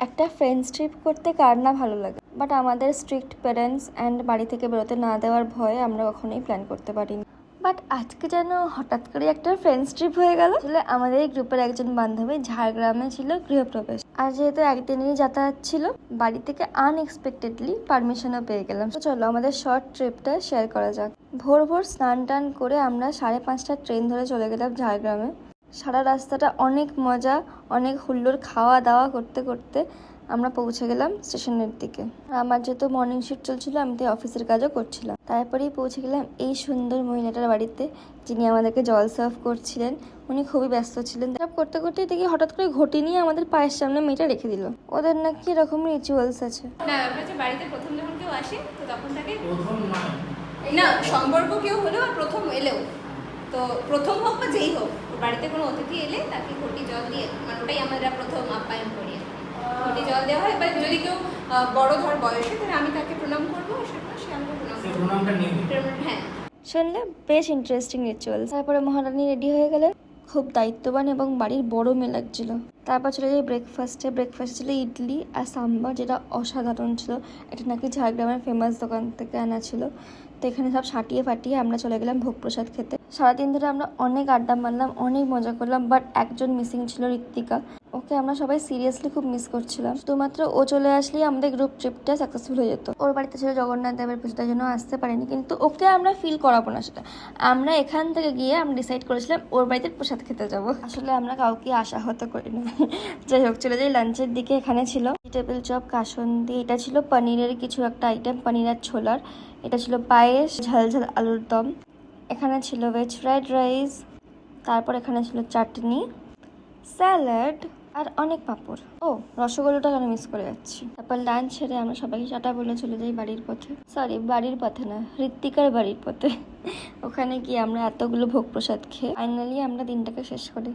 একটা friends trip করতে কার না ভালো লাগে, বাট আমাদের স্ট্রিক্ট প্যারেন্টস অ্যান্ড বাড়ি থেকে বেরোতে না দেওয়ার ভয়ে আমরা কখনোই প্ল্যান করতে পারিনি। বাট আজকে যেন হঠাৎ করে একটা ফ্রেন্ডস ট্রিপ হয়ে গেল। আসলে আমাদের এই গ্রুপের একজন বান্ধবী ঝাড়গ্রামে ছিল গৃহপ্রবেশ, আর যেহেতু একদিনেরই যাতায়াত ছিল, বাড়ি থেকে আনএক্সপেক্টেডলি পারমিশনও পেয়ে গেলাম। তো চলো আমাদের শর্ট ট্রিপটা শেয়ার করা যাক। ভোর ভোর স্নান টান করে আমরা 5:30টার ট্রেন ধরে চলে গেলাম ঝাড়গ্রামে। সারা রাস্তাটা অনেক মজা, অনেক হুল্লোড়, খাওয়া দাওয়া করতে করতে আমরা পৌঁছে গেলাম স্টেশনের দিকে। আমার যেহেতু মর্নিং শিফট চলছিল, আমি তো অফিসের কাজও করছিলাম। তারপরেই পৌঁছে গেলাম এই সুন্দর মহিলাটার বাড়িতে, যিনি আমাদেরকে জল সার্ভ করছিলেন। উনি খুবই ব্যস্ত ছিলেন। সার্ভ করতে করতে দেখি হঠাৎ করে ঘটি নিয়ে আমাদের পায়ের সামনে মেয়েটা রেখে দিল। ওদের নাকি এরকম রিচুয়ালস আছে। না, আমরা যে বাড়িতে প্রথম যখন কেউ আসে তো তখন তাকে না সম্পর্ক কেউ হলেও আর প্রথম এলেও তো প্রথম হোক বা যেই হোক, বাড়িতে কোনো অতিথি এলে তাকে ঘটি জল দিয়ে, মানে ওটাই আমরা প্রথম আপ্যায়ন করি। ঘটি জল দেওয়া হয়, বা যদি কেউ বড় ধর বয়সে, তাহলে আমি তাকে প্রণাম করবো, সে আমাকে প্রণাম করবো। হ্যাঁ, শুনলে বেশ ইন্টারেস্টিং রিচুয়াল। তারপরে মহারানী রেডি হয়ে গেলেন, খুব দায়িত্ববান এবং বাড়ির বড় মেয়ে লাগছিল। তারপর চলে যাই ব্রেকফাস্টে ছিল ইডলি আর সাম্বার, যেটা অসাধারণ ছিল। এটা নাকি ঝাড়গ্রামের ফেমাস দোকান থেকে আনা ছিল। তো এখানে সব সাটিয়ে ফাটিয়ে আমরা চলে গেলাম ভোগ প্রসাদ খেতে। সারাদিন ধরে আমরা অনেক আড্ডা মারলাম, অনেক মজা করলাম, বাট একজন মিসিং ছিল, ঋত্বিকা। ওকে আমরা সবাই সিরিয়াসলি খুব মিস করছিলাম। শুধুমাত্র ও চলে আসলেই আমাদের গ্রুপ ট্রিপটা সাকসেসফুল হয়ে যেত। ওর বাড়িতে ছিল জগন্নাথ দেবের পুজো, তাই জন্য আসতে পারিনি, কিন্তু ওকে আমরা ফিল করাবো না সেটা। আমরা এখান থেকে গিয়ে আমরা ডিসাইড করেছিলাম ওর বাড়িতে প্রসাদ খেতে যাব। আসলে আমরা কাউকে আশাহত করি না। যাই হোক, চলে যাই লাঞ্চের দিকে। এখানে ছিল ভেজিটেবল চপ, কাসন্দি, এটা ছিল পনিরের কিছু একটা আইটেম, পনির আর ছোলার। এটা ছিল পায়েস, ঝাল ঝাল আলুর দম। এখানে ছিল ভেজ ফ্রাইড রাইস। তারপর এখানে ছিল চাটনি, স্যালাড আর অনেক পাঁপড়। ও, রসগোল্লাটা কেন মিস করে যাচ্ছি। তারপর লাঞ্চ সেরে আমরা সবাইকে টাটা বলে চলে যাই বাড়ির পথে। সরি, বাড়ির পথে না, ঋত্বিকার বাড়ির পথে। ওখানে গিয়ে আমরা এতগুলো ভোগ প্রসাদ খেয়ে ফাইনালি আমরা দিনটাকে শেষ করি।